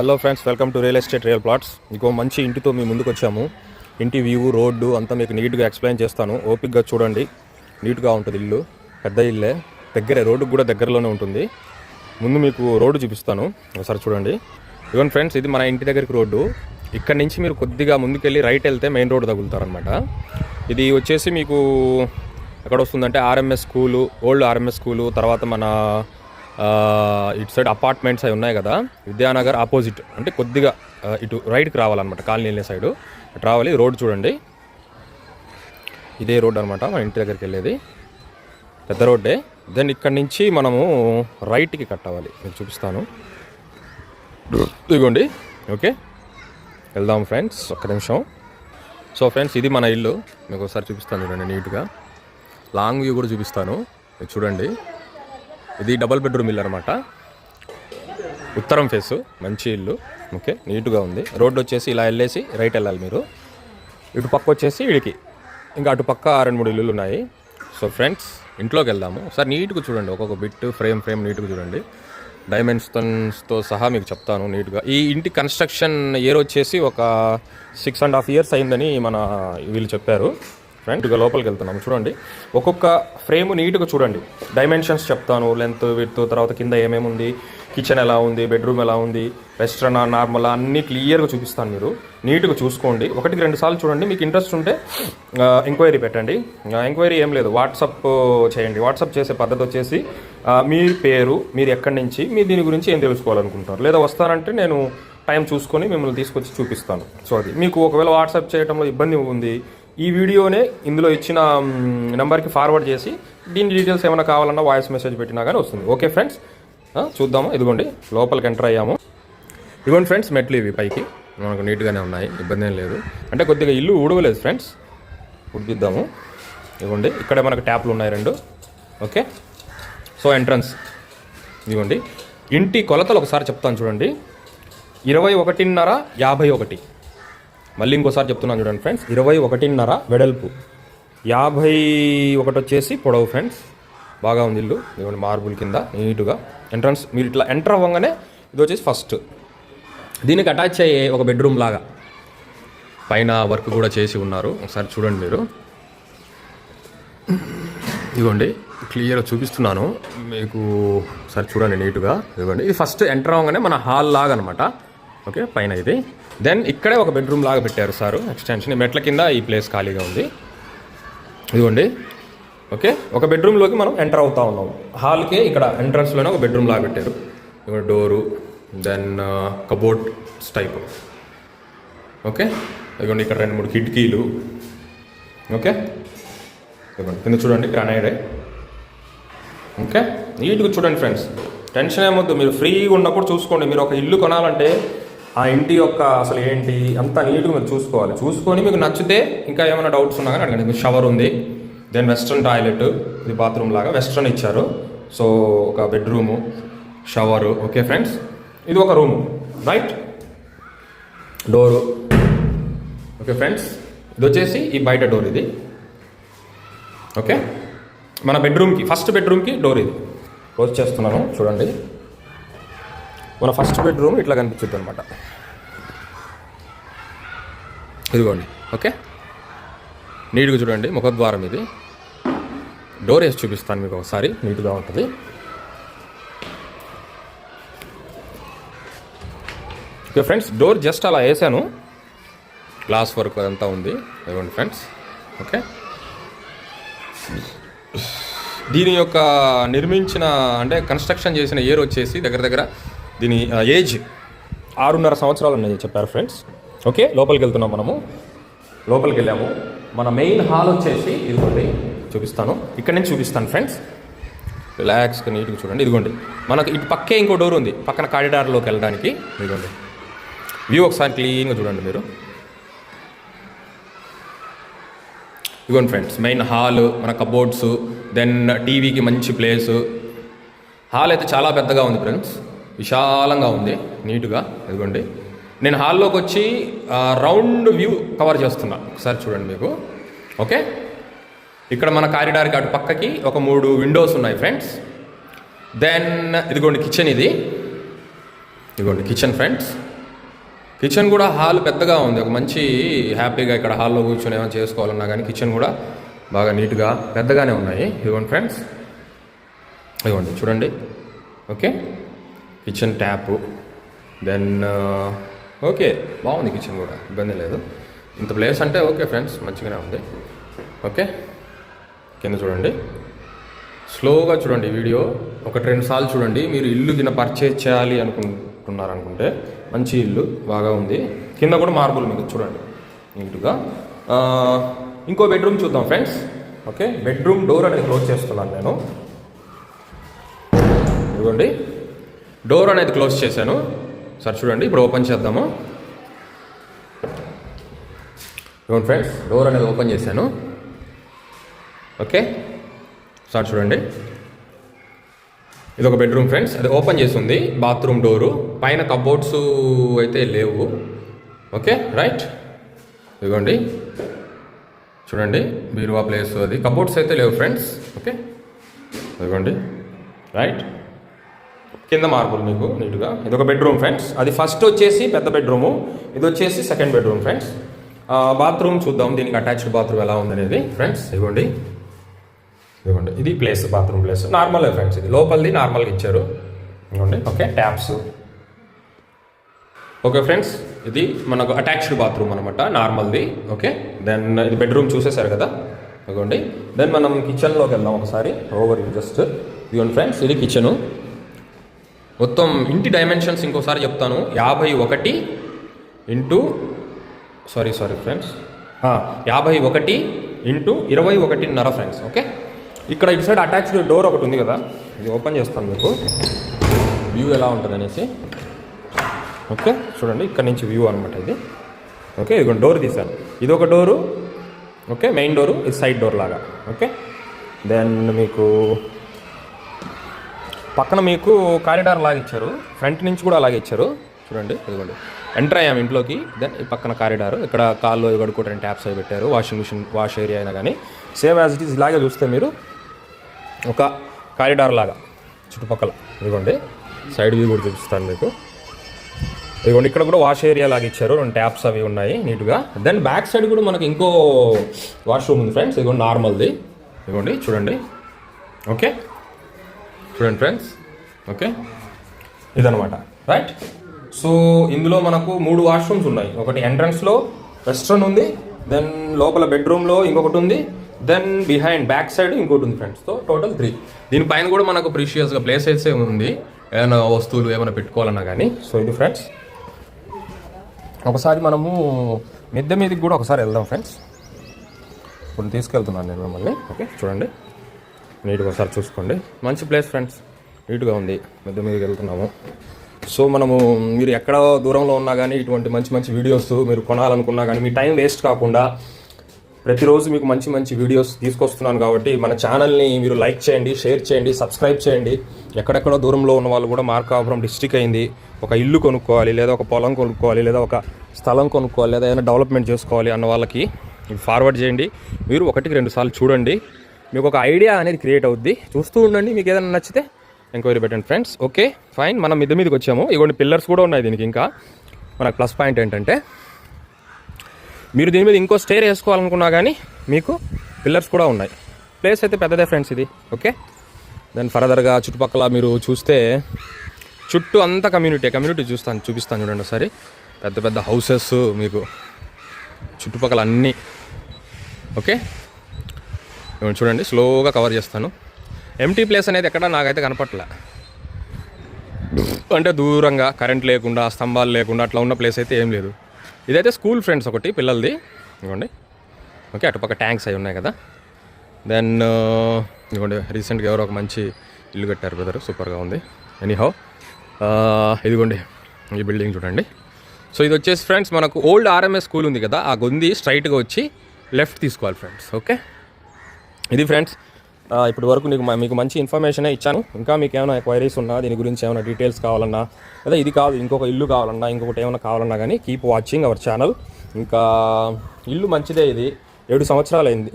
Hello friends, welcome to real estate real plots. ఇంకో మంచి ఇంటితో మీ ముందుకు వచ్చాము. ఇంటి వ్యూ, రోడ్డు అంతా మీకు నీట్గా ఎక్స్ప్లెయిన్ చేస్తాను. ఓపిక్గా చూడండి. నీట్గా ఉంటుంది ఇల్లు, పెద్ద ఇల్లే, దగ్గరే, రోడ్డుకు కూడా దగ్గరలోనే ఉంటుంది. ముందు మీకు రోడ్డు చూపిస్తాను, ఒకసారి చూడండి. ఇవన్నీ ఫ్రెండ్స్, ఇది మన ఇంటి దగ్గరికి రోడ్డు. ఇక్కడ నుంచి మీరు కొద్దిగా ముందుకెళ్ళి రైట్ వెళ్తే మెయిన్ రోడ్డు తగులుతారనమాట. ఇది వచ్చేసి మీకు ఎక్కడ వస్తుందంటే RMS school, old RMS school, తర్వాత మన ఇటు సైడ్ అపార్ట్మెంట్స్ అవి ఉన్నాయి కదా, విద్యానగర్ ఆపోజిట్, అంటే కొద్దిగా ఇటు రైట్కి రావాలన్నమాట, కాలనీ వెళ్ళే సైడు అటు రావాలి. రోడ్ చూడండి, ఇదే రోడ్ అనమాట మన ఇంటి దగ్గరికి వెళ్ళేది, పెద్ద రోడ్డే. దెన్ ఇక్కడ నుంచి మనము రైట్కి కట్ అవ్వాలి, మీకు చూపిస్తాను. ఇదిగోండి, ఓకే, వెళ్దాం ఫ్రెండ్స్, ఒక్క నిమిషం. సో ఫ్రెండ్స్, ఇది మన ఇల్లు, మీకు ఒకసారి చూపిస్తాను చూడండి నీట్గా. లాంగ్ వ్యూ కూడా చూపిస్తాను, చూడండి. ఇది డబల్ బెడ్రూమ్ ఇల్లు అనమాట, ఉత్తరం ఫేసు, మంచి ఇల్లు, ఓకే, నీట్గా ఉంది. రోడ్డు వచ్చేసి ఇలా వెళ్ళేసి రైట్ వెళ్ళాలి మీరు. ఇటు పక్క వచ్చేసి వీడికి ఇంకా అటు పక్క 2-3 ఇల్లులు ఉన్నాయి. సో ఫ్రెండ్స్, ఇంట్లోకి వెళ్దాము. ఒకసారి నీట్గా చూడండి, ఒక్కొక్క బిట్ ఫ్రేమ్ నీట్గా చూడండి. డైమెన్షన్స్తో సహా మీకు చెప్తాను నీట్గా. ఈ ఇంటి కన్స్ట్రక్షన్ ఇయర్ వచ్చేసి ఒక 6.5 years అయిందని మన వీళ్ళు చెప్పారు. ఫ్రెండ్గా లోపలికి వెళ్తున్నాము, చూడండి. ఒక్కొక్క ఫ్రేమ్ నీట్గా చూడండి, డైమెన్షన్స్ చెప్తాను, లెంత్, విడ్త్, తర్వాత కింద ఏమేమి ఉంది, కిచెన్ ఎలా ఉంది, బెడ్రూమ్ ఎలా ఉంది, వెస్ట్రన్ నార్మల్ అన్నీ క్లియర్గా చూపిస్తాను. మీరు నీట్గా చూసుకోండి, 1-2 సార్లు చూడండి. మీకు ఇంట్రెస్ట్ ఉంటే ఎంక్వైరీ పెట్టండి. ఎంక్వైరీ ఏం లేదు, వాట్సాప్ చేయండి. వాట్సాప్ చేసే పద్ధతి వచ్చేసి మీ పేరు, మీరు ఎక్కడి నుంచి, మీ దీని గురించి ఏం తెలుసుకోవాలనుకుంటారు, లేదా వస్తానంటే నేను టైం చూసుకొని మిమ్మల్ని తీసుకొచ్చి చూపిస్తాను. సో అది మీకు ఒకవేళ వాట్సాప్ చేయడంలో ఇబ్బంది ఉంది, ఈ వీడియోనే ఇందులో ఇచ్చిన నెంబర్కి ఫార్వర్డ్ చేసి దీని డీటెయిల్స్ ఏమైనా కావాలన్నా వాయిస్ మెసేజ్ పెట్టినా కానీ వస్తుంది. ఓకే ఫ్రెండ్స్, చూద్దాము. ఇదిగోండి, లోపలికి ఎంటర్ అయ్యాము. ఇదిగోండి ఫ్రెండ్స్, మెట్లు ఇవి పైకి మనకు నీట్గానే ఉన్నాయి, ఇబ్బంది ఏం లేదు. అంటే కొద్దిగా ఇల్లు ఊడవలేదు ఫ్రెండ్స్, ఉడిపిద్దాము. ఇదిగోండి, ఇక్కడే మనకు ట్యాప్లు ఉన్నాయి 2. ఓకే, సో ఎంట్రన్స్ ఇదిగోండి. ఇంటి కొలతలు ఒకసారి చెప్తాను చూడండి, 21.5 51. మళ్ళీ ఇంకోసారి చెప్తున్నాను చూడండి ఫ్రెండ్స్, 21.5 వెడల్పు, 51 వచ్చేసి పొడవు ఫ్రెండ్స్. బాగా ఉంది ఇల్లు, ఇదిగోండి, మార్బుల్ కింద నీట్గా. ఎంట్రన్స్ మీరు ఇట్లా ఎంటర్ అవ్వగానే ఇది వచ్చేసి ఫస్ట్. దీనికి అటాచ్ అయ్యే ఒక బెడ్రూమ్ లాగా పైన వర్క్ కూడా చేసి ఉన్నారు, ఒకసారి చూడండి మీరు. ఇదిగోండి, క్లియర్గా చూపిస్తున్నాను మీకు, ఒకసారి చూడండి నీట్గా. ఇదిగోండి, ఇది ఫస్ట్ ఎంటర్ అవ్వగానే మన హాల్ లాగా అనమాట. ఓకే, పైన ఇది. దెన్ ఇక్కడే ఒక బెడ్రూమ్ లాగా పెట్టారు సారు, ఎక్స్టెన్షన్. మెట్ల కింద ఈ ప్లేస్ ఖాళీగా ఉంది. ఇదిగోండి, ఓకే, ఒక బెడ్రూమ్లోకి మనం ఎంటర్ అవుతా ఉన్నాం. హాల్కే ఇక్కడ ఎంట్రన్స్లోనే ఒక బెడ్రూమ్ లాగా పెట్టారు. ఇదిగోండి door, then cupboard type. Okay, ఇదిగోండి, ఇక్కడ 2-3 కిటికీలు. ఓకే, ఇదిగోండి, కింద చూడండి, గ్రానైడే. ఓకే, నీట్గా చూడండి ఫ్రెండ్స్, టెన్షన్ ఏమొద్దు. మీరు ఫ్రీగా ఉన్నప్పుడు చూసుకోండి. మీరు ఒక ఇల్లు కొనాలంటే ఆ ఇంటి యొక్క అసలు ఏంటి అంతా నీట్గా మీరు చూసుకోవాలి. చూసుకొని మీకు నచ్చితే ఇంకా ఏమైనా డౌట్స్ ఉన్నా కానీ అడగండి. షవర్ ఉంది, దెన్ వెస్ట్రన్ టాయిలెట్, ఇది బాత్రూమ్ లాగా వెస్ట్రన్ ఇచ్చారు. సో ఒక బెడ్రూము, షవరు. ఓకే ఫ్రెండ్స్, ఇది ఒక room, right, door. Okay friends, ఇది వచ్చేసి ఈ బయట డోర్ ఇది. ఓకే, మన బెడ్రూమ్కి, ఫస్ట్ బెడ్రూమ్కి డోర్ ఇది. క్లోజ్ చేస్తున్నాను చూడండి. మన ఫస్ట్ బెడ్రూమ్ ఇట్లా కనిపించుద్ది అనమాట. ఇదిగోండి, ఓకే, నీట్గా చూడండి, ముఖద్వారం ఇది. డోర్ వేసి చూపిస్తాను మీకు ఒకసారి, నీట్గా ఉంటుంది. ఓకే ఫ్రెండ్స్, డోర్ జస్ట్ అలా వేసాను, గ్లాస్ వర్క్ అదంతా ఉంది. ఇదిగోండి ఫ్రెండ్స్, ఓకే. దీని యొక్క నిర్మించిన అంటే కన్స్ట్రక్షన్ చేసిన ఇయర్ వచ్చేసి దగ్గర దీని ఏజ్ 6.5 సంవత్సరాలు ఉన్నాయి చెప్పారు ఫ్రెండ్స్. ఓకే, లోపలికి వెళ్తున్నాం మనము. లోపలికి వెళ్ళాము. మన మెయిన్ హాల్ వచ్చేసి ఇదిగోండి, చూపిస్తాను, ఇక్కడ నుంచి చూపిస్తాను ఫ్రెండ్స్. రిలాక్స్గా నీట్గా చూడండి. ఇదిగోండి, మనకు ఇటు పక్కే ఇంకో డోర్ ఉంది, పక్కన కారిడార్లోకి వెళ్ళడానికి. ఇదిగోండి, వ్యూ ఒకసారి క్లీన్గా చూడండి మీరు. ఇదిగోండి ఫ్రెండ్స్, మెయిన్ హాల్, మన కబోర్డ్స్, దెన్ టీవీకి మంచి ప్లేసు. హాల్ అయితే చాలా పెద్దగా ఉంది ఫ్రెండ్స్, విశాలంగా ఉంది, నీట్గా. ఇదిగోండి, నేను హాల్లోకి వచ్చి రౌండ్ వ్యూ కవర్ చేస్తున్నా, ఒకసారి చూడండి మీకు. ఓకే, ఇక్కడ మన కారిడార్కి అటు పక్కకి ఒక 3 విండోస్ ఉన్నాయి ఫ్రెండ్స్. దెన్ ఇదిగోండి కిచెన్, ఇదిగోండి కిచెన్ ఫ్రెండ్స్. కిచెన్ కూడా హాల్ పెద్దగా ఉంది, ఒక మంచి హ్యాపీగా ఇక్కడ హాల్లో కూర్చొని ఏమైనా చేసుకోవాలన్నా కానీ కిచెన్ కూడా బాగా నీట్గా పెద్దగానే ఉన్నాయి. ఇదిగోండి ఫ్రెండ్స్, ఇదిగోండి చూడండి. Okay, kitchen tap, then okay బాగుంది కిచెన్ కూడా, ఇబ్బంది లేదు. ఇంత ప్లేస్ అంటే ఓకే ఫ్రెండ్స్, మంచిగానే ఉంది. ఓకే, కింద చూడండి, స్లోగా చూడండి వీడియో, 1-2 సార్లు చూడండి. మీరు ఇల్లు కింద పర్చేజ్ చేయాలి అనుకుంటే మంచి ఇల్లు బాగా ఉంది. కింద కూడా మార్బుల్ మీకు చూడండి నీట్గా. ఇంకో బెడ్రూమ్ చూద్దాం ఫ్రెండ్స్. ఓకే, బెడ్రూమ్ డోర్ అనేది క్లోజ్ చేస్తున్నాను నేను. ఇదిగోండి డోర్ అనేది క్లోజ్ చేశాను సార్, చూడండి. ఇప్పుడు ఓపెన్ చేద్దాము. ఇదిగోండి ఫ్రెండ్స్, డోర్ అనేది ఓపెన్ చేశాను. ఓకే సార్, చూడండి. ఇది ఒక బెడ్రూమ్ ఫ్రెండ్స్, అది ఓపెన్ చేసి ఉంది. బాత్రూమ్ డోరు, పైన కబోర్డ్స్ అయితే లేవు. ఓకే రైట్, ఇదిగోండి చూడండి, బీరువా ప్లేస్, అది కబోర్డ్స్ అయితే లేవు ఫ్రెండ్స్. ఓకే, ఇదిగోండి రైట్. కింద మార్బుల్ మీకు నీట్గా. ఇది ఒక బెడ్రూమ్ ఫ్రెండ్స్, అది ఫస్ట్ వచ్చేసి పెద్ద బెడ్రూము, ఇది వచ్చేసి సెకండ్ బెడ్రూమ్ ఫ్రెండ్స్. బాత్రూమ్ చూద్దాం, దీనికి అటాచ్డ్ బాత్రూమ్ ఎలా ఉందనేది ఫ్రెండ్స్. ఇదిగోండి ఇది place, bathroom place normal friends. ఇది లోపలిది నార్మల్గా ఇచ్చారు. ఇదిగోండి ఓకే, ట్యాప్స్. ఓకే ఫ్రెండ్స్, ఇది మనకు అటాచ్డ్ బాత్రూమ్ అనమాట, నార్మల్ది. ఓకే, దెన్ ఇది బెడ్రూమ్ చూసేశారు కదా. ఇదిగోండి, దెన్ మనం కిచెన్లోకి వెళ్దాం ఒకసారి. ఓవర్ జస్ట్ ఇదిగోండి ఫ్రెండ్స్, ఇది కిచెను. మొత్తం ఇంటి డైమెన్షన్స్ ఇంకోసారి చెప్తాను. 51 into sorry friends, 51 into 21.5 friends. Okay, ఇక్కడ ఇటు సైడ్ అటాచ్డ్ డోర్ ఒకటి ఉంది కదా, ఇది ఓపెన్ చేస్తాను మీకు వ్యూ ఎలా ఉంటుంది అనేసి. ఓకే చూడండి, ఇక్కడ నుంచి వ్యూ అనమాట ఇది. ఓకే, ఇది డోర్ తీసాను, ఇది ఒక డోరు. ఓకే, మెయిన్ డోరు, ఇది సైడ్ డోర్ లాగా. ఓకే, దెన్ మీకు పక్కన మీకు కారిడార్ లాగా ఇచ్చారు, ఫ్రంట్ నుంచి కూడా అలాగే ఇచ్చారు. చూడండి, ఇదిగోండి ఎంటర్ అయ్యాము ఇంట్లోకి. దెన్ ఈ పక్కన కారిడార్, ఇక్కడ కాళ్ళు కడుక్కోవడానికి ట్యాప్స్ అవి పెట్టారు. వాషింగ్ మిషన్, వాష్ ఏరియా అయినా కానీ సేమ్ యాజ్ ఇట్ ఈస్. ఇలాగే చూస్తే మీరు ఒక కారిడార్ లాగా చుట్టుపక్కల. ఇదిగోండి సైడ్ వ్యూ కూడా చూపిస్తాను మీకు. ఇదిగోండి ఇక్కడ కూడా వాష్ ఏరియా లాగా ఇచ్చారు, 2 ట్యాప్స్ అవి ఉన్నాయి నీట్గా. దెన్ బ్యాక్ సైడ్ కూడా మనకి ఇంకో వాష్రూమ్ ఉంది ఫ్రెండ్స్. ఇదిగోండి నార్మల్ది, ఇదిగోండి చూడండి. ఓకే చూడండి ఫ్రెండ్స్. ఓకే, ఇదనమాట రైట్. సో ఇందులో మనకు 3 వాష్రూమ్స్ ఉన్నాయి. ఒకటి ఎంట్రన్స్లో వెస్ట్రన్ ఉంది, దెన్ లోపల బెడ్రూమ్లో ఇంకొకటి ఉంది, దెన్ బిహైండ్ బ్యాక్ సైడ్ ఇంకోటి ఉంది ఫ్రెండ్స్. So total 3. దీనిపైన కూడా మనకు ప్రీషియస్గా ప్లేస్ అయితే ఉంది, ఏమైనా వస్తువులు ఏమైనా పెట్టుకోవాలన్నా కానీ. సో ఇది ఫ్రెండ్స్, ఒకసారి మనము మిద్దె మీదకి కూడా ఒకసారి వెళ్దాం ఫ్రెండ్స్. ఇప్పుడు తీసుకెళ్తున్నాను నేను మిమ్మల్ని. ఓకే చూడండి, నీట్గా ఒకసారి చూసుకోండి. మంచి ప్లేస్ ఫ్రెండ్స్, నీట్గా ఉంది. మిద్దె మీదకి వెళ్తున్నాము. సో మనము మీరు ఎక్కడ దూరంలో ఉన్నా కానీ ఇటువంటి మంచి మంచి వీడియోస్ మీరు కొనాలనుకున్నా కానీ మీ టైం వేస్ట్ కాకుండా ప్రతిరోజు మీకు మంచి మంచి వీడియోస్ తీసుకొస్తున్నాను. కాబట్టి మన ఛానల్ని మీరు లైక్ చేయండి, షేర్ చేయండి, సబ్స్క్రైబ్ చేయండి. ఎక్కడెక్కడో దూరంలో ఉన్న వాళ్ళు కూడా మార్కాపురం డిస్ట్రిక్ట్ అయింది, ఒక ఇల్లు కొనుక్కోవాలి, లేదా ఒక పొలం కొనుక్కోవాలి, లేదా ఒక స్థలం కొనుక్కోవాలి, లేదా ఏదైనా డెవలప్మెంట్ చేసుకోవాలి అన్న వాళ్ళకి ఇది ఫార్వర్డ్ చేయండి. మీరు 1-2 సార్లు చూడండి, మీకు ఒక ఐడియా అనేది క్రియేట్ అవుద్ది. చూస్తూ ఉండండి, మీకు ఏదైనా నచ్చితే ఎంక్వైరీ పెట్టండి ఫ్రెండ్స్. ఓకే ఫైన్, మనం మిద్దె మీదకి వచ్చాము. ఇగోండి పిల్లర్స్ కూడా ఉన్నాయి దీనికి. ఇంకా మనకు ప్లస్ పాయింట్ ఏంటంటే మీరు దీని మీద ఇంకో స్టేర్ వేసుకోవాలనుకున్నా కానీ మీకు పిల్లర్స్ కూడా ఉన్నాయి. ప్లేస్ అయితే పెద్దదే ఫ్రెండ్స్ ఇది. ఓకే, దాని ఫర్దర్గా చుట్టుపక్కల మీరు చూస్తే చుట్టూ అంతా కమ్యూనిటీ చూపిస్తాను చూడండి ఒకసారి. పెద్ద పెద్ద హౌసెస్ మీకు చుట్టుపక్కల అన్నీ. ఓకే చూడండి, స్లోగా కవర్ చేస్తాను. ఎంటీ ప్లేస్ అనేది ఎక్కడ నాకైతే కనపట్లే, అంటే దూరంగా కరెంట్ లేకుండా, స్తంభాలు లేకుండా అట్లా ఉన్న ప్లేస్ అయితే ఏం లేదు. ఇదైతే స్కూల్ ఫ్రెండ్స్ ఒకటి పిల్లలది. ఇవ్వండి ఓకే, అటుపక్క ట్యాంక్స్ అవి ఉన్నాయి కదా. దెన్ ఇదిగోండి రీసెంట్గా ఎవరో ఒక మంచి ఇల్లు కట్టారు బ్రదర్, సూపర్గా ఉంది. ఎనీహౌ ఇదిగోండి ఈ బిల్డింగ్ చూడండి. సో ఇది వచ్చేసి ఫ్రెండ్స్ మనకు ఓల్డ్ ఆర్ఎంఎస్ స్కూల్ ఉంది కదా, ఆ గొంది స్ట్రైట్గా వచ్చి లెఫ్ట్ తీసుకోవాలి ఫ్రెండ్స్. ఓకే, ఇది ఫ్రెండ్స్ ఇప్పటి వరకు మీకు మంచి ఇన్ఫర్మేషనే ఇచ్చాను. ఇంకా మీకు ఏమైనా ఎంక్వైరీస్ ఉన్నా, దీని గురించి ఏమైనా డీటెయిల్స్ కావాలన్నా, లేదా ఇది కాదు ఇంకొక ఇల్లు కావాలన్నా, ఇంకొకటి ఏమైనా కావాలన్నా కానీ కీప్ వాచింగ్ అవర్ ఛానల్. ఇంకా ఇల్లు మంచిదే, ఇది 7 సంవత్సరాలు అయింది,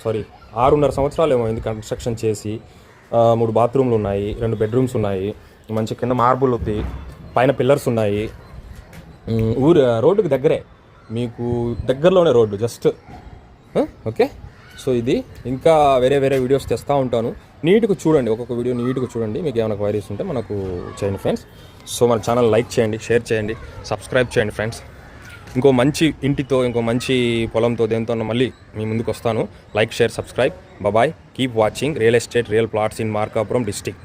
6.5 సంవత్సరాలు ఏమైంది కన్స్ట్రక్షన్ చేసి. 3 బాత్రూమ్లు ఉన్నాయి, 2 బెడ్రూమ్స్ ఉన్నాయి, మంచి కింద మార్బుల్ ఉంది, పైన పిల్లర్స్ ఉన్నాయి. ఊరు రోడ్డుకి దగ్గరే, మీకు దగ్గరలోనే రోడ్డు జస్ట్. ఓకే, సో ఇది ఇంకా వేరే వేరే వీడియోస్ తెస్తూ ఉంటాను. నీట్గా చూడండి, ఒక్కొక్క వీడియో నీట్గా చూడండి. మీకు ఏమైనా క్వైరీస్ ఉంటే మనకు చేయండి ఫ్రెండ్స్. సో మన ఛానల్ లైక్ చేయండి, షేర్ చేయండి, సబ్స్క్రైబ్ చేయండి ఫ్రెండ్స్. ఇంకో మంచి ఇంటితో, ఇంకో మంచి పొలంతో, దేంతో మళ్ళీ మీ ముందుకు వస్తాను. Like, share, subscribe. Bye. Keep watching real estate, real plots in Markapuram district.